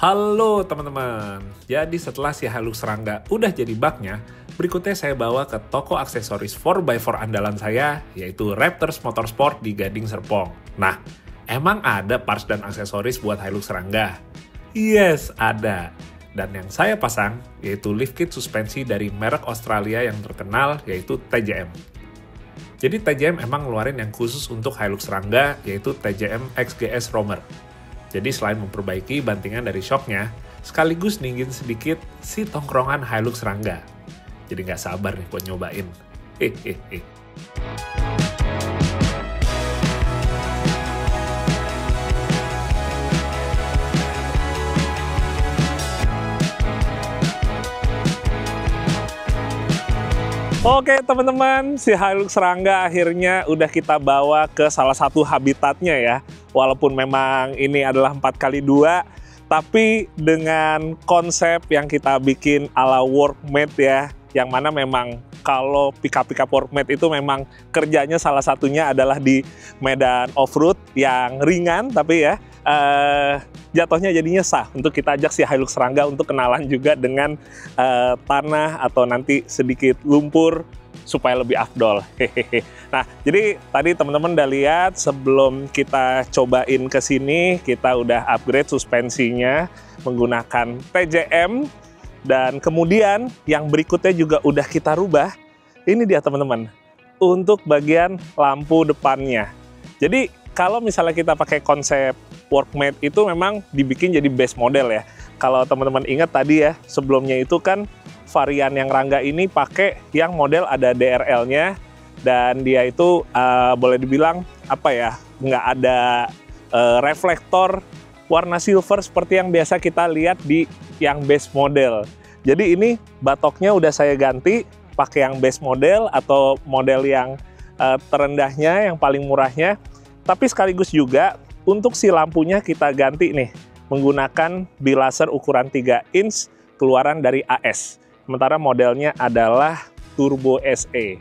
Halo teman-teman, jadi setelah si Hilux Rangga udah jadi baknya, berikutnya saya bawa ke toko aksesoris 4x4 andalan saya, yaitu Raptors Motorsport di Gading Serpong. Nah, emang ada parts dan aksesoris buat Hilux Rangga? Yes, ada. Dan yang saya pasang, yaitu lift kit suspensi dari merek Australia yang terkenal, yaitu TJM. Jadi TJM emang ngeluarin yang khusus untuk Hilux Rangga, yaitu TJM XGS Roamer. Jadi selain memperbaiki bantingan dari shocknya, sekaligus ninggin sedikit si tongkrongan Hilux Rangga. Jadi nggak sabar nih buat nyobain. Hehehe. Oke teman-teman, si Hilux Rangga akhirnya udah kita bawa ke salah satu habitatnya ya. Walaupun memang ini adalah 4x2, tapi dengan konsep yang kita bikin ala workmate ya, yang mana memang kalau pick-up workmate itu memang kerjanya salah satunya adalah di medan off-road yang ringan, tapi ya jatuhnya jadinya sah untuk kita ajak si Hilux Rangga untuk kenalan juga dengan tanah atau nanti sedikit lumpur supaya lebih afdol. Hehehe. Nah, jadi tadi teman-teman udah lihat sebelum kita cobain ke sini, kita udah upgrade suspensinya menggunakan TJM, dan kemudian yang berikutnya juga udah kita rubah. Ini dia teman-teman, untuk bagian lampu depannya. Jadi kalau misalnya kita pakai konsep workmate itu memang dibikin jadi base model ya. Kalau teman-teman ingat tadi ya, sebelumnya itu kan varian yang Rangga ini pakai yang model ada DRL-nya, dan dia itu boleh dibilang apa ya, nggak ada reflektor warna silver seperti yang biasa kita lihat di yang base model. Jadi ini batoknya udah saya ganti pakai yang base model atau model yang terendahnya, yang paling murahnya. Tapi sekaligus juga untuk si lampunya kita ganti nih menggunakan bilaser ukuran 3 inch keluaran dari AS. Sementara modelnya adalah Turbo SE.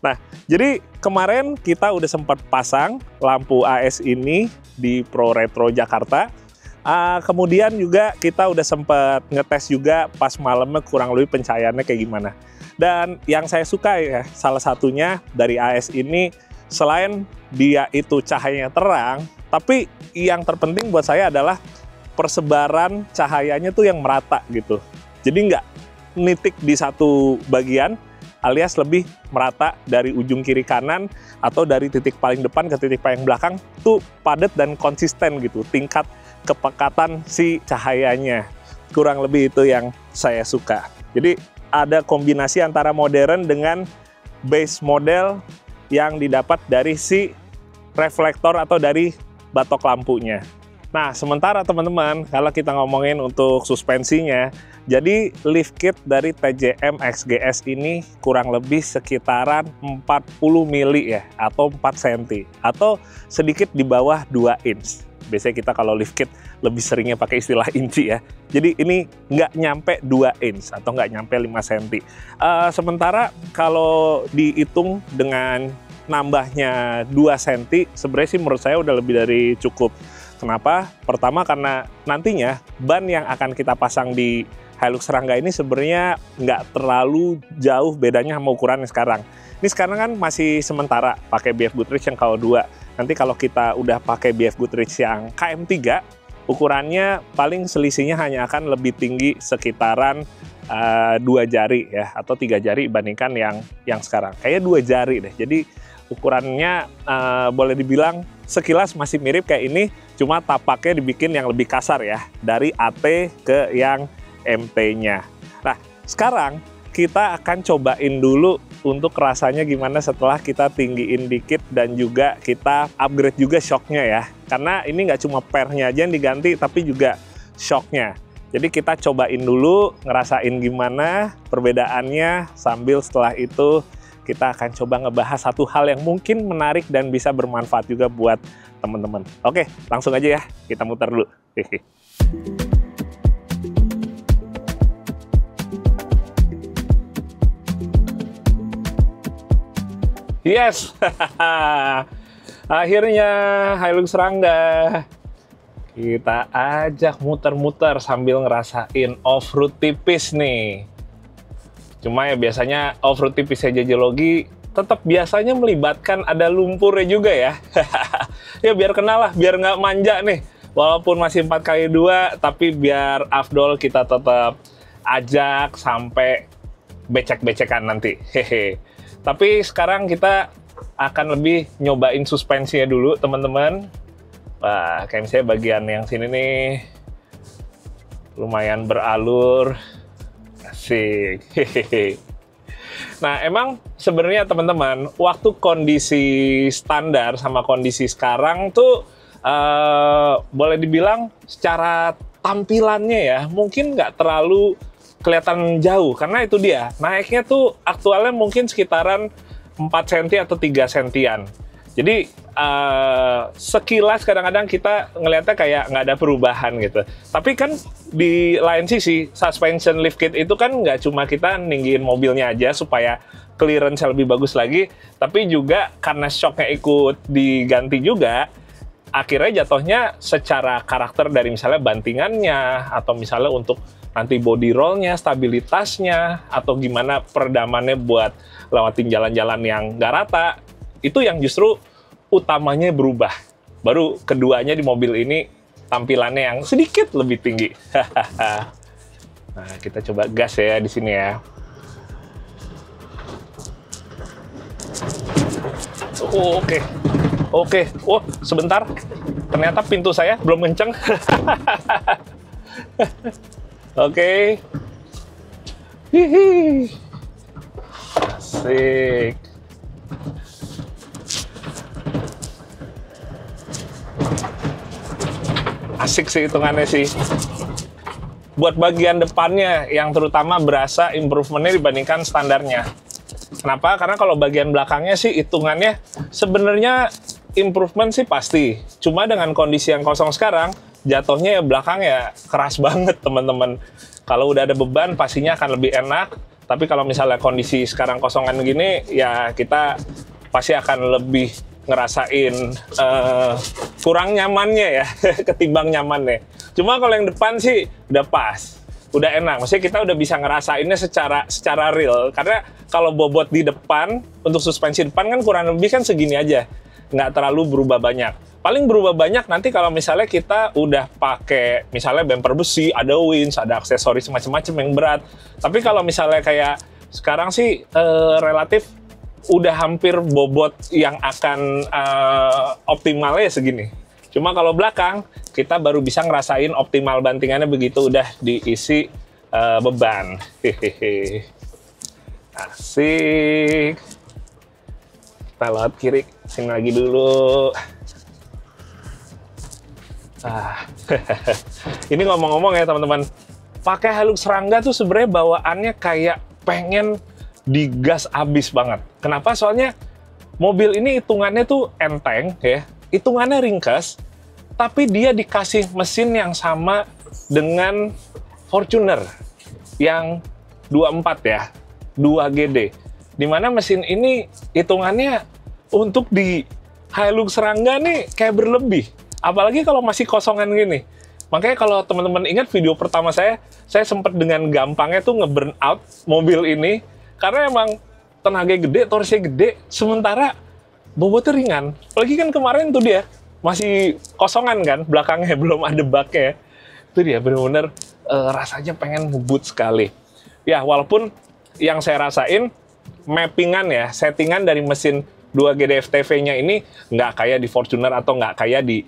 Nah, jadi kemarin kita udah sempat pasang lampu AS ini di Pro Retro Jakarta. Kemudian juga kita udah sempat ngetes juga pas malamnya kurang lebih pencahayaannya kayak gimana. Dan yang saya suka ya, salah satunya dari AS ini, selain dia itu cahayanya terang, tapi yang terpenting buat saya adalah persebaran cahayanya tuh yang merata gitu. Jadi nggak nitik di satu bagian, alias lebih merata dari ujung kiri kanan atau dari titik paling depan ke titik paling belakang, tuh padat dan konsisten gitu tingkat kepekatan si cahayanya. Kurang lebih itu yang saya suka. Jadi ada kombinasi antara modern dengan base model yang didapat dari si reflektor atau dari batok lampunya. Nah, sementara teman-teman, kalau kita ngomongin untuk suspensinya, jadi lift kit dari TJM XGS ini kurang lebih sekitaran 40 mili ya, atau 4 cm, atau sedikit di bawah 2 inch. Biasanya kita kalau lift kit lebih seringnya pakai istilah inci ya. Jadi ini nggak nyampe 2 inch atau nggak nyampe 5 cm. Sementara kalau dihitung dengan nambahnya 2 cm, sebenarnya sih menurut saya udah lebih dari cukup. Kenapa? Pertama karena nantinya ban yang akan kita pasang di Hilux Rangga ini sebenarnya nggak terlalu jauh bedanya sama ukurannya sekarang. Ini sekarang kan masih sementara pakai BF Goodrich yang KO2. Nanti kalau kita udah pakai BF Goodrich yang KM3, ukurannya paling selisihnya hanya akan lebih tinggi sekitaran 2 jari ya, atau 3 jari dibandingkan yang sekarang. Kayaknya 2 jari deh. Jadi ukurannya boleh dibilang sekilas masih mirip kayak ini, cuma tapaknya dibikin yang lebih kasar ya, dari AT ke yang MT-nya. Nah, sekarang kita akan cobain dulu untuk rasanya gimana setelah kita tinggiin dikit dan juga kita upgrade juga shocknya ya. Karena ini nggak cuma pernya aja yang diganti, tapi juga shocknya. Jadi kita cobain dulu, ngerasain gimana perbedaannya, sambil setelah itu kita akan coba ngebahas satu hal yang mungkin menarik dan bisa bermanfaat juga buat teman-teman. Oke, langsung aja ya, kita muter dulu. Yes, akhirnya Hilux Rangga Kita ajak muter-muter sambil ngerasain off-road tipis nih. Cuma ya biasanya off-road tipis Jajalogi tetap biasanya melibatkan ada lumpurnya juga ya. Ya biar kenal lah, biar nggak manja nih. Walaupun masih 4x2, tapi biar afdol kita tetap ajak sampai becek-becekan nanti. Hehe. Tapi sekarang kita akan lebih nyobain suspensinya dulu, teman-teman. Wah, kayak misalnya bagian yang sini nih lumayan beralur. Asik. Hehehe. Nah, emang sebenarnya teman-teman, waktu kondisi standar sama kondisi sekarang tuh boleh dibilang secara tampilannya ya, mungkin nggak terlalu kelihatan jauh. Karena itu dia, naiknya tuh aktualnya mungkin sekitaran 4 cm atau 3 cm. Jadi sekilas kadang-kadang kita ngelihatnya kayak nggak ada perubahan gitu. Tapi kan di lain sisi, suspension lift kit itu kan nggak cuma kita ninggiin mobilnya aja supaya clearance lebih bagus lagi, tapi juga karena shocknya ikut diganti juga, akhirnya jatuhnya secara karakter dari misalnya bantingannya, atau misalnya untuk nanti body rollnya, stabilitasnya, atau gimana peredamannya buat lewatin jalan-jalan yang nggak rata, itu yang justru utamanya berubah. Baru keduanya di mobil ini tampilannya yang sedikit lebih tinggi. Nah, kita coba gas ya di sini ya. Oke. Oke. Oh, sebentar. Ternyata pintu saya belum kenceng. Oke. Hihi. Asik. Asik sih hitungannya sih. Buat bagian depannya yang terutama berasa improvementnya dibandingkan standarnya. Kenapa? Karena kalau bagian belakangnya sih hitungannya sebenarnya improvement sih pasti. Cuma dengan kondisi yang kosong sekarang, jatuhnya ya belakang ya keras banget teman-teman. Kalau udah ada beban pastinya akan lebih enak. Tapi kalau misalnya kondisi sekarang kosongan gini, ya kita pasti akan lebih ngerasain kurang nyamannya ya ketimbang nyamannya. Cuma kalau yang depan sih udah pas, udah enak. Maksudnya kita udah bisa ngerasainnya secara real. Karena kalau bobot di depan untuk suspensi depan kan kurang lebih kan segini aja, nggak terlalu berubah banyak. Paling berubah banyak nanti kalau misalnya kita udah pakai misalnya bumper besi, ada winch, ada aksesoris macam-macam yang berat. Tapi kalau misalnya kayak sekarang sih relatif udah hampir bobot yang akan optimalnya segini. Cuma kalau belakang, kita baru bisa ngerasain optimal bantingannya begitu udah diisi beban. Hehehe. Asik. Kita lewat kiri, sini lagi dulu. Ini ngomong-ngomong ya teman-teman, pakai Hilux Rangga tuh sebenarnya bawaannya kayak pengen digas abis banget. Kenapa? Soalnya mobil ini hitungannya tuh enteng ya, hitungannya ringkas, tapi dia dikasih mesin yang sama dengan Fortuner yang 24 ya, 2GD. Dimana mesin ini hitungannya untuk di Hilux Rangga nih kayak berlebih. Apalagi kalau masih kosongan gini. Makanya kalau teman-teman ingat video pertama saya sempat dengan gampangnya tuh nge-burn out mobil ini. Karena emang tenaga gede, torsinya gede, sementara bobotnya ringan. Apalagi kan kemarin tuh dia masih kosongan kan, belakangnya belum ada baknya. Itu dia bener-bener rasanya pengen ngebut sekali. Ya walaupun yang saya rasain, mappingan ya, settingan dari mesin 2GD FTV-nya ini nggak kayak di Fortuner atau nggak kayak di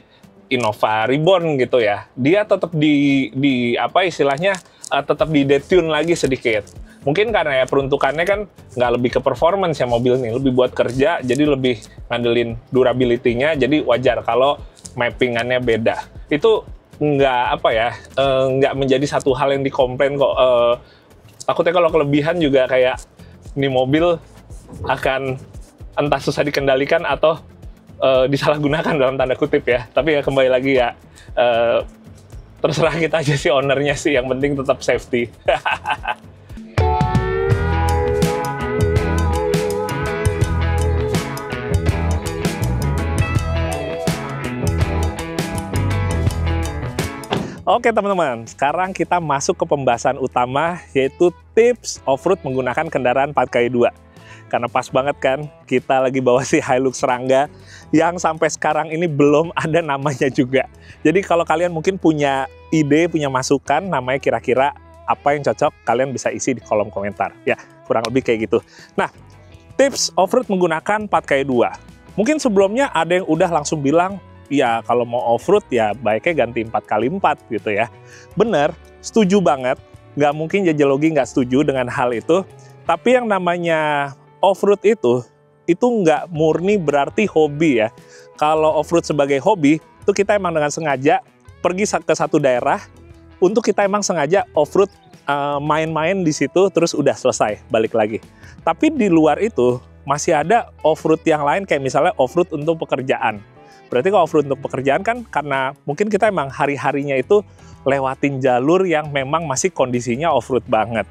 Innova Reborn gitu ya. Dia tetap di apa istilahnya, tetap di detune lagi sedikit. Mungkin karena ya peruntukannya kan nggak lebih ke performance ya mobil ini, lebih buat kerja, jadi lebih ngandelin durability-nya, jadi wajar kalau mappingannya beda. Itu nggak apa ya, nggak menjadi satu hal yang dikomplain kok. Takutnya kalau kelebihan juga kayak ini mobil akan entah susah dikendalikan atau disalahgunakan dalam tanda kutip ya. Tapi ya kembali lagi ya, terserah kita aja sih ownernya sih, yang penting tetap safety. Oke teman-teman, sekarang kita masuk ke pembahasan utama, yaitu tips off-road menggunakan kendaraan 4x2. Karena pas banget kan, kita lagi bawa si Hilux Serangga yang sampai sekarang ini belum ada namanya juga. Jadi kalau kalian mungkin punya ide, punya masukan, namanya kira-kira apa yang cocok, kalian bisa isi di kolom komentar. Ya, kurang lebih kayak gitu. Nah, tips off-road menggunakan 4x2. Mungkin sebelumnya ada yang udah langsung bilang, ya kalau mau off-road ya baiknya ganti 4x4 gitu ya. Bener, setuju banget. Nggak mungkin Jajalogi nggak setuju dengan hal itu. Tapi yang namanya off-road itu nggak murni berarti hobi ya. Kalau off-road sebagai hobi, itu kita emang dengan sengaja pergi ke satu daerah, untuk kita emang sengaja off-road, main-main di situ, terus udah selesai, balik lagi. Tapi di luar itu, masih ada off-road yang lain, kayak misalnya off-road untuk pekerjaan. Berarti kalau off-road untuk pekerjaan kan, karena mungkin kita emang hari-harinya itu lewatin jalur yang memang masih kondisinya off-road banget.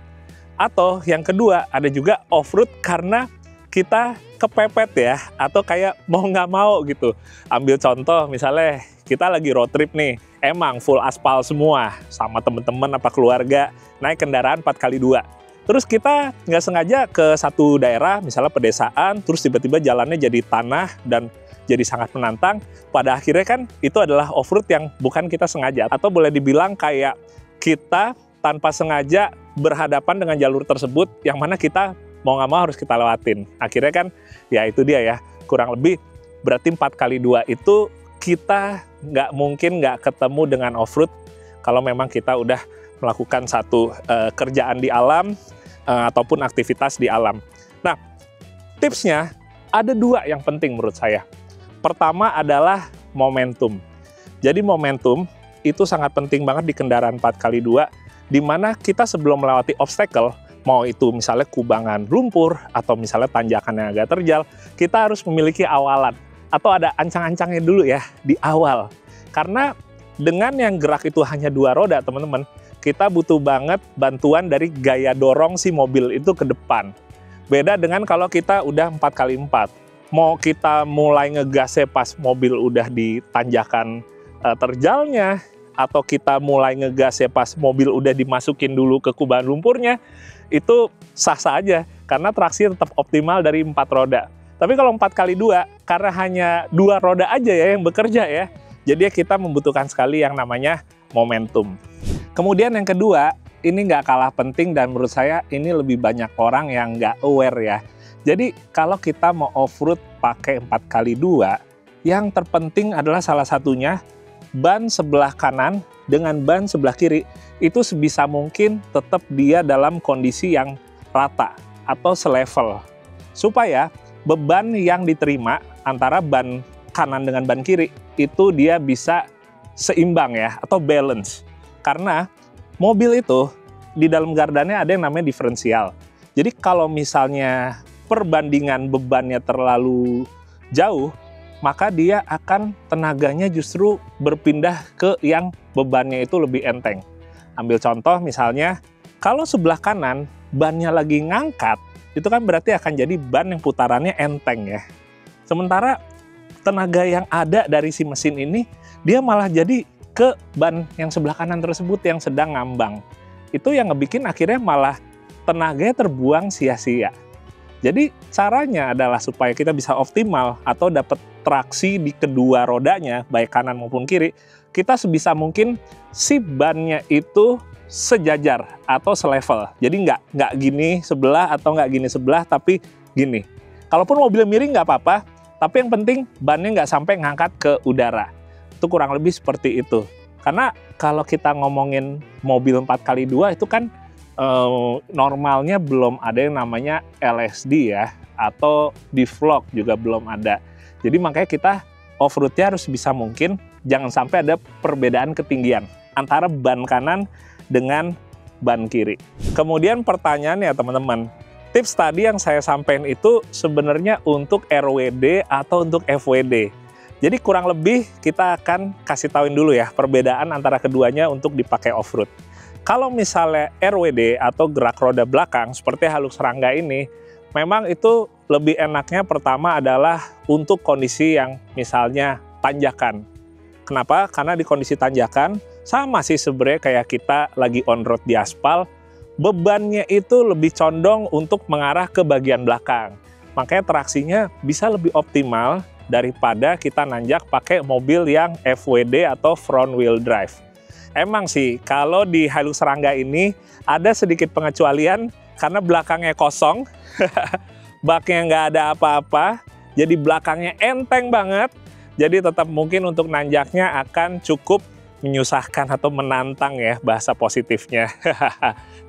Atau yang kedua, ada juga off-road karena kita kepepet ya, atau kayak mau nggak mau gitu. Ambil contoh, misalnya kita lagi road trip nih, emang full aspal semua, sama temen-temen apa keluarga, naik kendaraan 4x2. Terus kita nggak sengaja ke satu daerah, misalnya pedesaan, terus tiba-tiba jalannya jadi tanah dan jadi sangat menantang. Pada akhirnya kan itu adalah off-road yang bukan kita sengaja. Atau boleh dibilang kayak kita tanpa sengaja berhadapan dengan jalur tersebut, yang mana kita mau nggak mau harus kita lewatin. Akhirnya kan, ya itu dia ya, kurang lebih berarti 4x2 itu kita nggak mungkin nggak ketemu dengan off-road kalau memang kita udah melakukan satu kerjaan di alam ataupun aktivitas di alam. Nah, tipsnya ada dua yang penting menurut saya. Pertama adalah momentum. Jadi momentum itu sangat penting banget di kendaraan 4x2, di mana kita sebelum melewati obstacle, mau itu misalnya kubangan lumpur atau misalnya tanjakan yang agak terjal, kita harus memiliki awalan atau ada ancang-ancangnya dulu ya di awal. Karena dengan yang gerak itu hanya 2 roda, teman-teman, kita butuh banget bantuan dari gaya dorong si mobil itu ke depan. Beda dengan kalau kita udah 4x4. Mau kita mulai ngegasnya pas mobil udah di tanjakan terjalnya, atau kita mulai ngegas ya pas mobil udah dimasukin dulu ke kubangan lumpurnya, itu sah-sah aja, karena traksi tetap optimal dari 4 roda. Tapi kalau 4x2, karena hanya 2 roda aja ya yang bekerja ya, jadi kita membutuhkan sekali yang namanya momentum. Kemudian yang kedua, ini nggak kalah penting dan menurut saya ini lebih banyak orang yang nggak aware ya. Jadi kalau kita mau off-road pakai 4x2, yang terpenting adalah salah satunya, ban sebelah kanan dengan ban sebelah kiri itu sebisa mungkin tetap dia dalam kondisi yang rata atau selevel, supaya beban yang diterima antara ban kanan dengan ban kiri itu dia bisa seimbang ya, atau balance. Karena mobil itu di dalam gardannya ada yang namanya diferensial. Jadi kalau misalnya perbandingan bebannya terlalu jauh, maka dia akan tenaganya justru berpindah ke yang bebannya itu lebih enteng. Ambil contoh misalnya, kalau sebelah kanan bannya lagi ngangkat, itu kan berarti akan jadi ban yang putarannya enteng ya. Sementara tenaga yang ada dari si mesin ini, dia malah jadi ke ban yang sebelah kanan tersebut yang sedang ngambang. Itu yang ngebikin akhirnya malah tenaganya terbuang sia-sia. Jadi caranya adalah supaya kita bisa optimal atau dapat traksi di kedua rodanya, baik kanan maupun kiri, kita sebisa mungkin si bannya itu sejajar atau selevel. Jadi nggak gini sebelah atau nggak gini sebelah, tapi gini. Kalaupun mobil miring nggak apa-apa, tapi yang penting bannya nggak sampai ngangkat ke udara. Itu kurang lebih seperti itu. Karena kalau kita ngomongin mobil 4x2 itu kan normalnya belum ada yang namanya LSD ya, atau D-Vlog juga belum ada. Jadi makanya kita off-roadnya harus bisa mungkin jangan sampai ada perbedaan ketinggian antara ban kanan dengan ban kiri. Kemudian pertanyaannya teman-teman, tips tadi yang saya sampaikan itu sebenarnya untuk RWD atau untuk FWD. Jadi kurang lebih kita akan kasih tauin dulu ya perbedaan antara keduanya untuk dipakai off-road. Kalau misalnya RWD atau gerak roda belakang seperti Hilux Serangga ini, memang itu lebih enaknya pertama adalah untuk kondisi yang misalnya tanjakan. Kenapa? Karena di kondisi tanjakan, Sama sih sebenarnya kayak kita lagi on road di aspal, bebannya itu lebih condong untuk mengarah ke bagian belakang. Makanya traksinya bisa lebih optimal daripada kita nanjak pakai mobil yang FWD atau front wheel drive. Emang sih, kalau di Hilux Serangga ini ada sedikit pengecualian karena belakangnya kosong, baknya nggak ada apa-apa, jadi belakangnya enteng banget, jadi tetap mungkin untuk nanjaknya akan cukup menyusahkan atau menantang ya bahasa positifnya.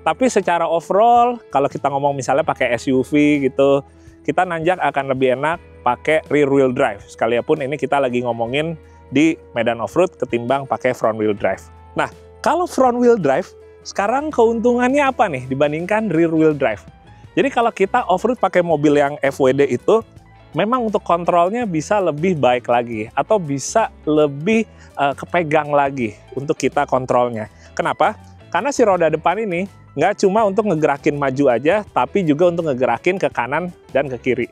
Tapi secara overall, kalau kita ngomong misalnya pakai SUV gitu, kita nanjak akan lebih enak pakai rear wheel drive. Sekalipun ini kita lagi ngomongin di medan off-road ketimbang pakai front wheel drive. Nah, kalau front wheel drive, sekarang keuntungannya apa nih dibandingkan rear wheel drive? Jadi kalau kita off-road pakai mobil yang FWD itu, memang untuk kontrolnya bisa lebih baik lagi, atau bisa lebih kepegang lagi untuk kita kontrolnya. Kenapa? Karena si roda depan ini nggak cuma untuk ngegerakin maju aja, tapi juga untuk ngegerakin ke kanan dan ke kiri.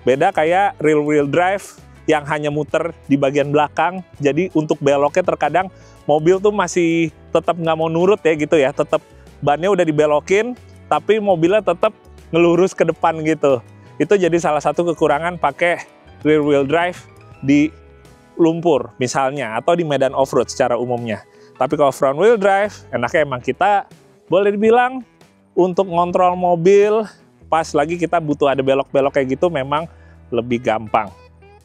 Beda kayak rear wheel drive yang hanya muter di bagian belakang, jadi untuk beloknya terkadang mobil tuh masih tetap nggak mau nurut ya gitu ya, tetap bannya udah dibelokin, tapi mobilnya tetap ngelurus ke depan gitu. Itu jadi salah satu kekurangan pakai rear wheel drive di lumpur misalnya, atau di medan off-road secara umumnya. Tapi kalau front wheel drive, enaknya emang kita boleh dibilang untuk ngontrol mobil, pas lagi kita butuh ada belok-belok kayak gitu, memang lebih gampang.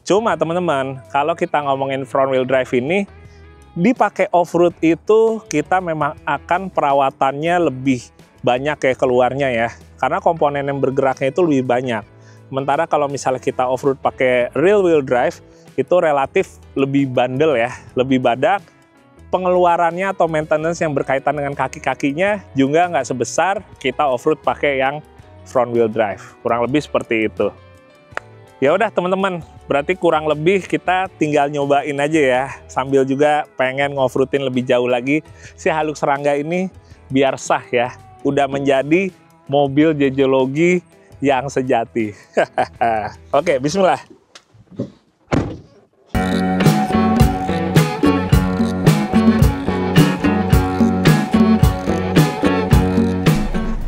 Cuma teman-teman, kalau kita ngomongin front wheel drive ini, dipakai off-road itu kita memang akan perawatannya lebih banyak kayak keluarnya ya, karena komponen yang bergeraknya itu lebih banyak. Sementara kalau misalnya kita off-road pakai rear wheel drive, itu relatif lebih bandel ya, lebih badak. Pengeluarannya atau maintenance yang berkaitan dengan kaki-kakinya juga nggak sebesar kita off-road pakai yang front wheel drive. Kurang lebih seperti itu. Ya udah teman-teman, berarti kurang lebih kita tinggal nyobain aja ya, sambil juga pengen ngoff-roadin lebih jauh lagi si Hilux Serangga ini biar sah ya, udah menjadi mobil jejologi yang sejati. Oke, bismillah.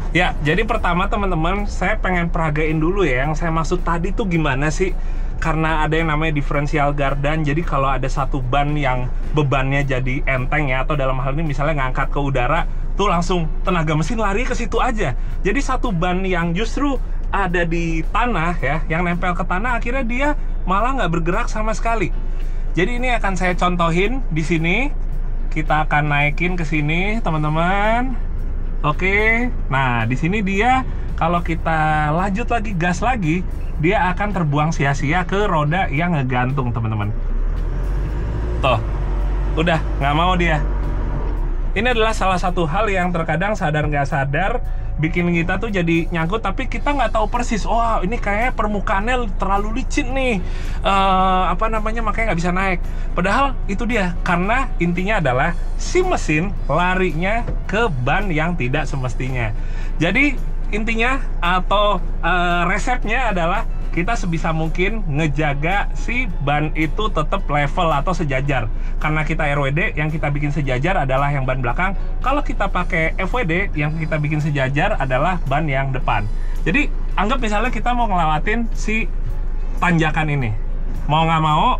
Ya, jadi pertama teman-teman, saya pengen peragain dulu ya, yang saya maksud tadi tuh gimana sih? Karena ada yang namanya diferensial gardan, jadi kalau ada satu ban yang bebannya jadi enteng ya, atau dalam hal ini misalnya ngangkat ke udara, tuh langsung tenaga mesin lari ke situ aja. Jadi satu ban yang justru ada di tanah ya, yang nempel ke tanah, akhirnya dia malah nggak bergerak sama sekali. Jadi ini akan saya contohin di sini. Kita akan naikin ke sini, teman-teman. Oke, nah di sini dia kalau kita lanjut lagi, gas lagi, dia akan terbuang sia-sia ke roda yang ngegantung, teman-teman. Tuh, udah nggak mau dia. Ini adalah salah satu hal yang terkadang sadar nggak sadar bikin kita tuh jadi nyangkut, tapi kita nggak tahu persis. Oh, ini kayaknya permukaannya terlalu licin nih, makanya nggak bisa naik. Padahal itu dia, karena intinya adalah si mesin larinya ke ban yang tidak semestinya. Jadi intinya atau resepnya adalah kita sebisa mungkin ngejaga si ban itu tetap level atau sejajar. Karena kita RWD, yang kita bikin sejajar adalah yang ban belakang. Kalau kita pakai FWD, yang kita bikin sejajar adalah ban yang depan. Jadi anggap misalnya kita mau ngelewatin si tanjakan ini, mau nggak mau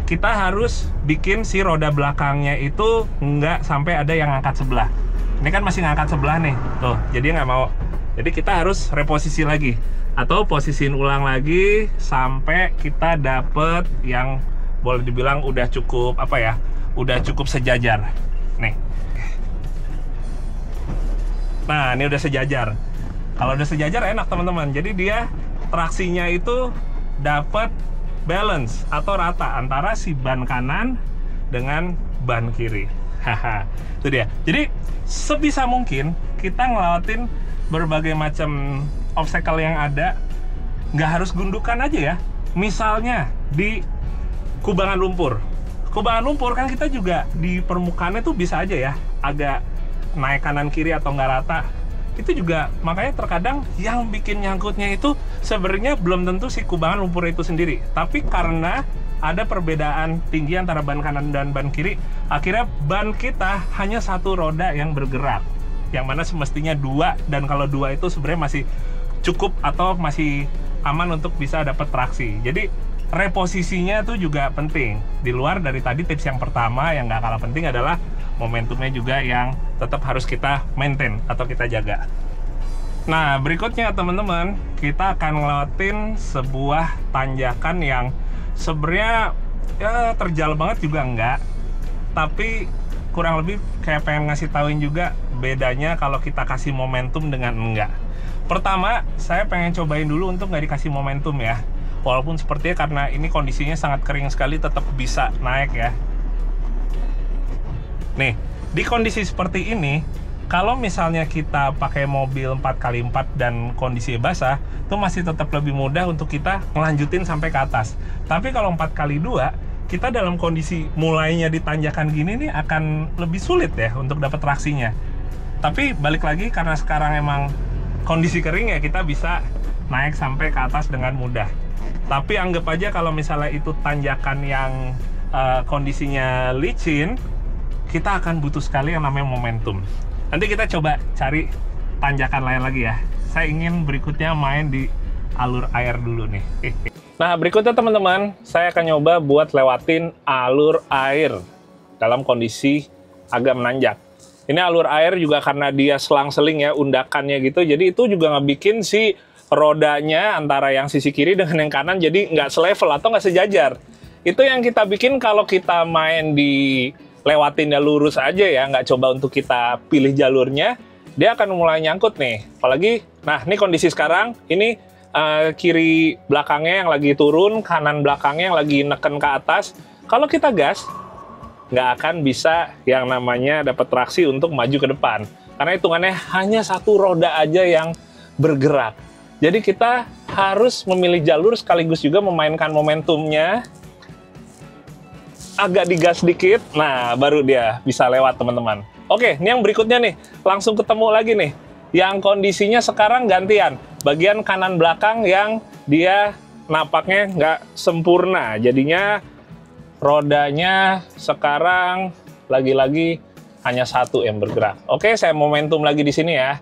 kita harus bikin si roda belakangnya itu nggak sampai ada yang ngangkat sebelah. Ini kan masih ngangkat sebelah nih, tuh, jadi nggak mau. Jadi kita harus reposisi lagi, atau posisiin ulang lagi sampai kita dapet yang boleh dibilang udah cukup udah cukup sejajar nih. Nah, ini udah sejajar. Kalau udah sejajar enak teman-teman, jadi dia traksinya itu dapat balance atau rata antara si ban kanan dengan ban kiri. Haha, itu dia. Jadi sebisa mungkin kita ngelewatin berbagai macam obstacle yang ada, nggak harus gundukan aja ya. Misalnya di kubangan lumpur. Kubangan lumpur kan kita juga di permukaannya tuh bisa aja ya, agak naik kanan kiri atau nggak rata. itu juga makanya terkadang yang bikin nyangkutnya itu sebenarnya belum tentu si kubangan lumpur itu sendiri, tapi karena ada perbedaan tinggi antara ban kanan dan ban kiri, akhirnya ban kita hanya satu roda yang bergerak, yang mana semestinya dua, dan kalau dua itu sebenarnya masih cukup atau masih aman untuk bisa dapat traksi. Jadi reposisinya itu juga penting. Di luar dari tadi tips yang pertama yang nggak kalah penting adalah momentumnya juga yang tetap harus kita maintain atau kita jaga. Nah, berikutnya teman-teman, kita akan ngelewatin sebuah tanjakan yang sebenarnya ya terjal banget juga enggak, tapi kurang lebih kayak pengen ngasih tauin juga bedanya kalau kita kasih momentum dengan enggak. Pertama, saya pengen cobain dulu untuk nggak dikasih momentum ya. Walaupun sepertinya karena ini kondisinya sangat kering sekali tetap bisa naik ya. Nih, di kondisi seperti ini, kalau misalnya kita pakai mobil 4x4 dan kondisi basah, itu masih tetap lebih mudah untuk kita ngelanjutin sampai ke atas. Tapi kalau 4x2, kita dalam kondisi mulainya di tanjakan gini nih akan lebih sulit ya untuk dapat traksinya. Tapi balik lagi, karena sekarang emang kondisi kering ya, kita bisa naik sampai ke atas dengan mudah. Tapi anggap aja kalau misalnya itu tanjakan yang kondisinya licin, kita akan butuh sekali yang namanya momentum. Nanti kita coba cari tanjakan lain lagi ya. Saya ingin berikutnya main di alur air dulu nih. Nah, berikutnya teman-teman, saya akan nyoba buat lewatin alur air dalam kondisi agak menanjak. Ini alur air juga karena dia selang-seling ya, undakannya gitu, jadi itu juga ngebikin si rodanya antara yang sisi kiri dengan yang kanan jadi nggak selevel atau nggak sejajar. Itu yang kita bikin kalau kita main di lewatinnya lurus aja ya, nggak coba untuk kita pilih jalurnya, dia akan mulai nyangkut nih. Apalagi, nah ini kondisi sekarang, ini kiri belakangnya yang lagi turun, kanan belakangnya yang lagi neken ke atas. Kalau kita gas, nggak akan bisa yang namanya dapat traksi untuk maju ke depan. Karena hitungannya hanya satu roda aja yang bergerak. Jadi kita harus memilih jalur sekaligus juga memainkan momentumnya. Agak digas dikit, nah baru dia bisa lewat teman-teman. Oke, ini yang berikutnya nih, langsung ketemu lagi nih. Yang kondisinya sekarang gantian, bagian kanan belakang yang dia napaknya nggak sempurna. Jadinya rodanya sekarang lagi-lagi hanya satu yang bergerak. Oke, saya momentum lagi di sini ya.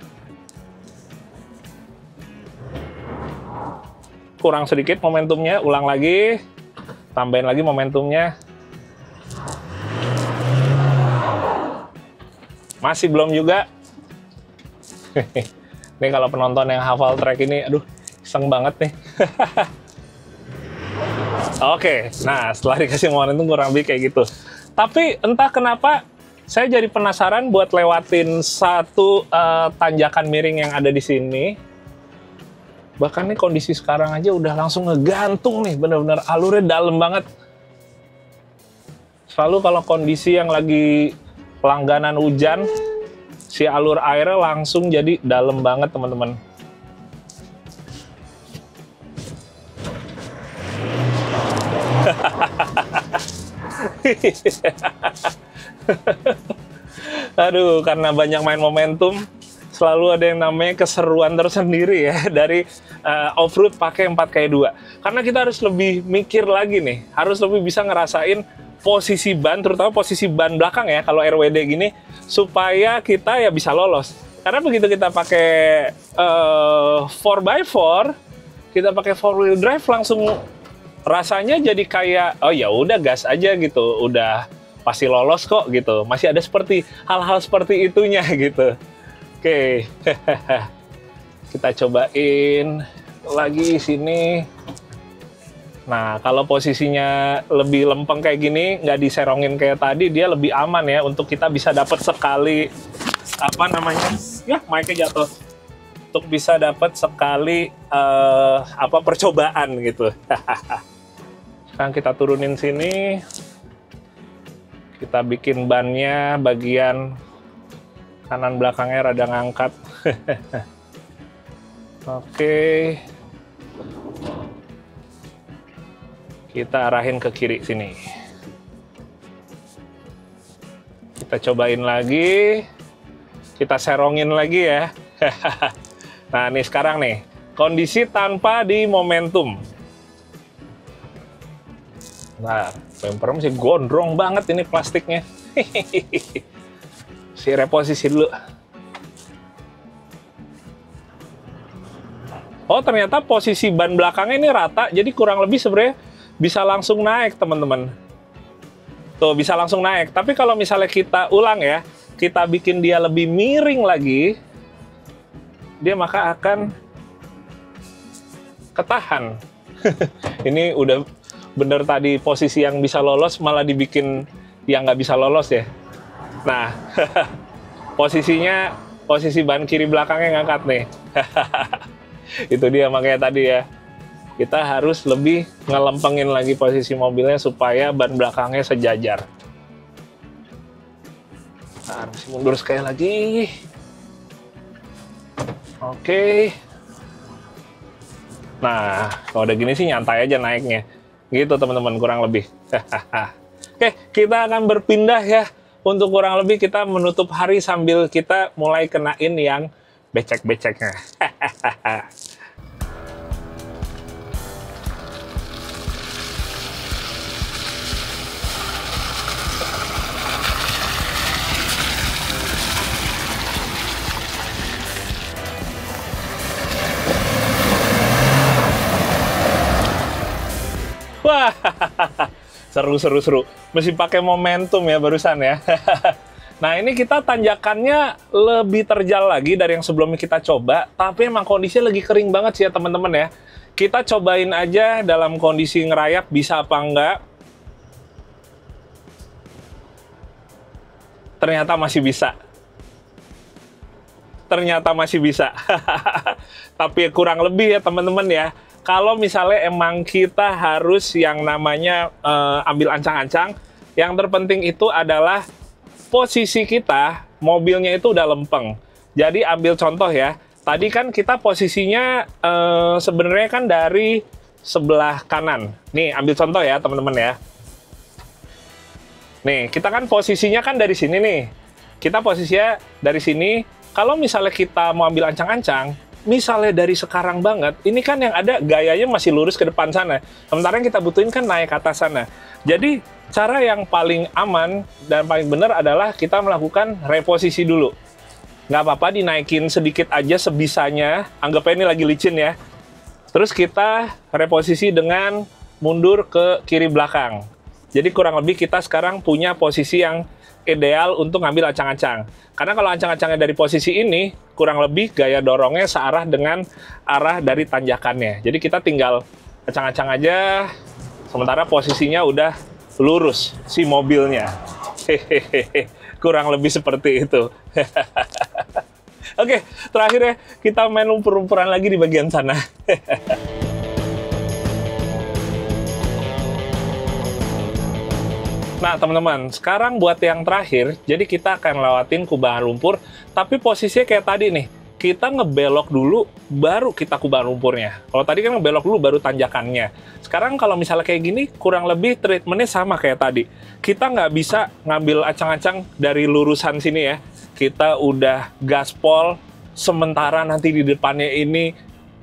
Kurang sedikit momentumnya, ulang lagi, tambahin lagi momentumnya. Masih belum juga. Ini kalau penonton yang hafal track ini, aduh, iseng banget nih. Oke, nah setelah dikasih momentum kurang lebih kayak gitu. Tapi entah kenapa saya jadi penasaran buat lewatin satu tanjakan miring yang ada di sini. Bahkan nih kondisi sekarang aja udah langsung ngegantung nih, bener-bener alurnya dalam banget. Selalu kalau kondisi yang lagi langganan hujan, si alur airnya langsung jadi dalam banget teman-teman. Aduh, karena banyak main momentum, selalu ada yang namanya keseruan tersendiri ya dari off-road pakai 4x2. Karena kita harus lebih mikir lagi nih, harus lebih bisa ngerasain posisi ban, terutama posisi ban belakang ya, kalau RWD gini, supaya kita ya bisa lolos. Karena begitu kita pakai 4x4, kita pakai 4-wheel drive, langsung rasanya jadi kayak, oh ya udah gas aja gitu, udah pasti lolos kok gitu. Masih ada seperti hal-hal seperti itunya gitu. Oke, kita cobain lagi sini. Nah, kalau posisinya lebih lempeng kayak gini, nggak diserongin kayak tadi, dia lebih aman ya untuk kita bisa dapat sekali, apa namanya, ya mic-nya jatuh, untuk bisa dapat sekali percobaan gitu. Sekarang kita turunin sini, kita bikin bannya bagian kanan belakangnya rada ngangkat. Oke. Kita arahin ke kiri sini. Kita cobain lagi. Kita serongin lagi ya. Nah, nih sekarang nih, kondisi tanpa di momentum. Nah, bumper masih gondrong banget ini plastiknya. Si reposisi dulu. Oh, ternyata posisi ban belakangnya ini rata, jadi kurang lebih sebenarnya bisa langsung naik, teman-teman. Tuh, bisa langsung naik. Tapi kalau misalnya kita ulang ya, kita bikin dia lebih miring lagi, dia maka akan ketahan. Ini udah bener tadi posisi yang bisa lolos, malah dibikin yang nggak bisa lolos ya. Nah, posisi ban kiri belakangnya ngangkat nih. Itu dia makanya tadi ya, kita harus lebih ngelempengin lagi posisi mobilnya supaya ban belakangnya sejajar. Nah, masih mundur sekali lagi. Oke. Nah, kalau udah gini sih nyantai aja naiknya. Gitu teman-teman, kurang lebih. Oke, kita akan berpindah ya. Untuk kurang lebih kita menutup hari sambil kita mulai kenain yang becek-beceknya. Wah, seru. Mesti pakai momentum ya barusan ya. Nah, ini kita tanjakannya lebih terjal lagi dari yang sebelumnya kita coba, tapi emang kondisinya lagi kering banget sih ya teman-teman ya. Kita cobain aja dalam kondisi ngerayap bisa apa enggak. Ternyata masih bisa. Tapi kurang lebih ya teman-teman ya. Kalau misalnya emang kita harus yang namanya ambil ancang-ancang, yang terpenting itu adalah posisi kita, mobilnya itu udah lempeng. Jadi ambil contoh ya, tadi kan kita posisinya sebenarnya kan dari sebelah kanan. Nih, ambil contoh ya teman-teman ya. Nih, kita kan posisinya kan dari sini nih. Kita posisinya dari sini. Kalau misalnya kita mau ambil ancang-ancang, misalnya dari sekarang banget, ini kan yang ada gayanya masih lurus ke depan sana. Sementara yang kita butuhin kan naik ke atas sana. Jadi, cara yang paling aman dan paling benar adalah kita melakukan reposisi dulu. Nggak apa-apa dinaikin sedikit aja sebisanya, anggapnya ini lagi licin ya. Terus kita reposisi dengan mundur ke kiri belakang. Jadi kurang lebih kita sekarang punya posisi yang ideal untuk ngambil ancang-ancang. Karena kalau ancang-ancangnya dari posisi ini, kurang lebih gaya dorongnya searah dengan arah dari tanjakannya. Jadi kita tinggal ancang-ancang aja, sementara posisinya udah lurus si mobilnya. Hehehe, kurang lebih seperti itu. Oke, terakhir ya, kita main lumpur-lumpuran lagi di bagian sana. Nah, teman-teman, sekarang buat yang terakhir, jadi kita akan lewatin kubangan lumpur, tapi posisinya kayak tadi nih, kita ngebelok dulu, baru kita kubangan lumpurnya. Kalau tadi kan ngebelok dulu, baru tanjakannya. Sekarang kalau misalnya kayak gini, kurang lebih treatmentnya sama kayak tadi. Kita nggak bisa ngambil acang-acang dari lurusan sini ya. Kita udah gaspol, sementara nanti di depannya ini,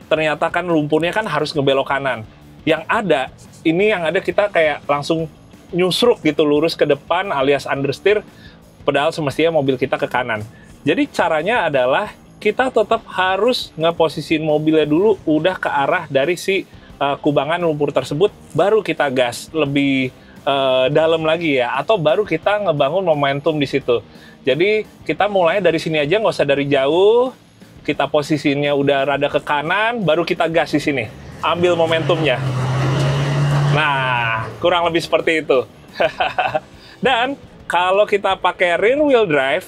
ternyata kan lumpurnya kan harus ngebelok kanan. Yang ada kita kayak langsung nyusruk gitu lurus ke depan alias understeer, padahal semestinya mobil kita ke kanan. Jadi caranya adalah kita tetap harus ngeposisiin mobilnya dulu udah ke arah dari si kubangan lumpur tersebut, baru kita gas lebih dalam lagi ya, atau baru kita ngebangun momentum di situ. Jadi kita mulai dari sini aja, nggak usah dari jauh. Kita posisinya udah rada ke kanan, baru kita gas di sini, ambil momentumnya. Nah, kurang lebih seperti itu. Dan kalau kita pakai rear wheel drive,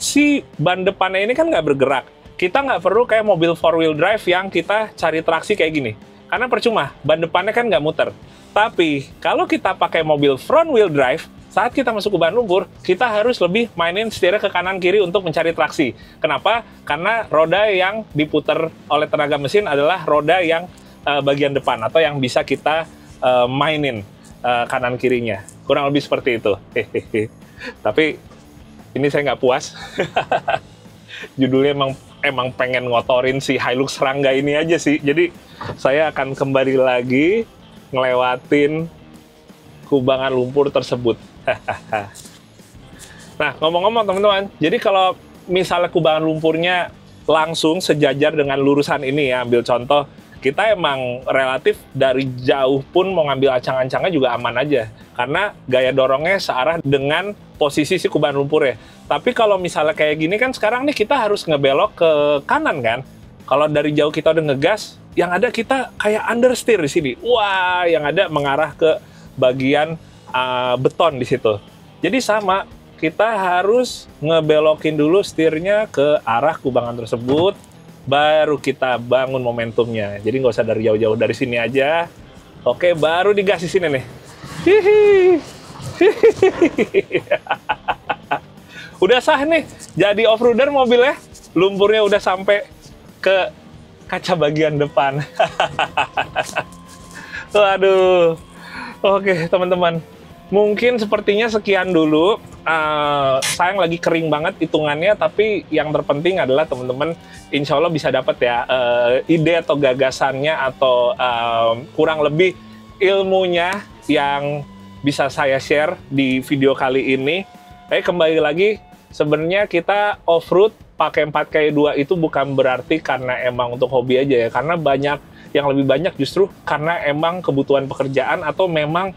si ban depannya ini kan nggak bergerak. Kita nggak perlu kayak mobil 4-wheel drive yang kita cari traksi kayak gini. Karena percuma, ban depannya kan nggak muter. Tapi, kalau kita pakai mobil front wheel drive, saat kita masuk ke ban lumpur, kita harus lebih mainin setirnya ke kanan-kiri untuk mencari traksi. Kenapa? Karena roda yang diputar oleh tenaga mesin adalah roda yang bagian depan, atau yang bisa kita mainin kanan kirinya. Kurang lebih seperti itu. Tapi ini saya nggak puas. Judulnya emang emang pengen ngotorin si Hilux Serangga ini aja sih. Jadi saya akan kembali lagi ngelewatin kubangan lumpur tersebut. Nah, ngomong-ngomong teman-teman, jadi kalau misalnya kubangan lumpurnya langsung sejajar dengan lurusan ini ya, ambil contoh, kita emang relatif dari jauh pun mau ngambil ancang-ancangnya juga aman aja. Karena gaya dorongnya searah dengan posisi si kubangan lumpur ya. Tapi kalau misalnya kayak gini kan sekarang nih kita harus ngebelok ke kanan kan. Kalau dari jauh kita udah ngegas, yang ada kita kayak understeer di sini. Wah, yang ada mengarah ke bagian beton di situ. Jadi sama, kita harus ngebelokin dulu setirnya ke arah kubangan tersebut. Baru kita bangun momentumnya. Jadi nggak usah dari jauh-jauh, dari sini aja. Oke, baru digas di sini nih. Hihi. Udah sah nih, jadi off-roader mobilnya. Lumpurnya udah sampai ke kaca bagian depan. Waduh. Oke, teman-teman. Mungkin sepertinya sekian dulu. Sayang lagi kering banget hitungannya, tapi yang terpenting adalah teman-teman insya Allah bisa dapat ya ide atau gagasannya atau kurang lebih ilmunya yang bisa saya share di video kali ini. Kembali lagi, sebenarnya kita off-road pakai 4x2 itu bukan berarti karena emang untuk hobi aja ya, karena yang lebih banyak justru karena emang kebutuhan pekerjaan atau memang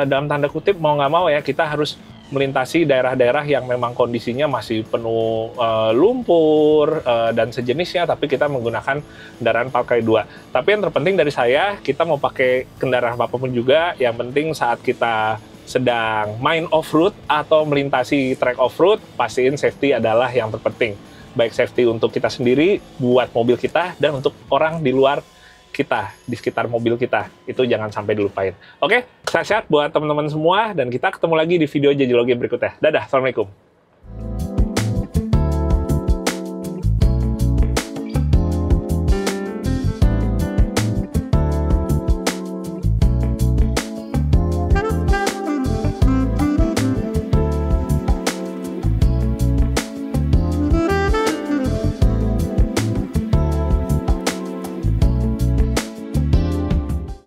dalam tanda kutip mau nggak mau ya kita harus melintasi daerah-daerah yang memang kondisinya masih penuh lumpur dan sejenisnya, tapi kita menggunakan kendaraan 4x2. Tapi yang terpenting dari saya, kita mau pakai kendaraan apapun juga, yang penting saat kita sedang main off-road atau melintasi track off-road, pastiin safety adalah yang terpenting. Baik safety untuk kita sendiri, buat mobil kita, dan untuk orang di luar kita, di sekitar mobil kita. Itu jangan sampai dilupain. Oke, sehat-sehat buat teman-teman semua, dan kita ketemu lagi di video Jajilogi berikutnya. Dadah, Assalamualaikum.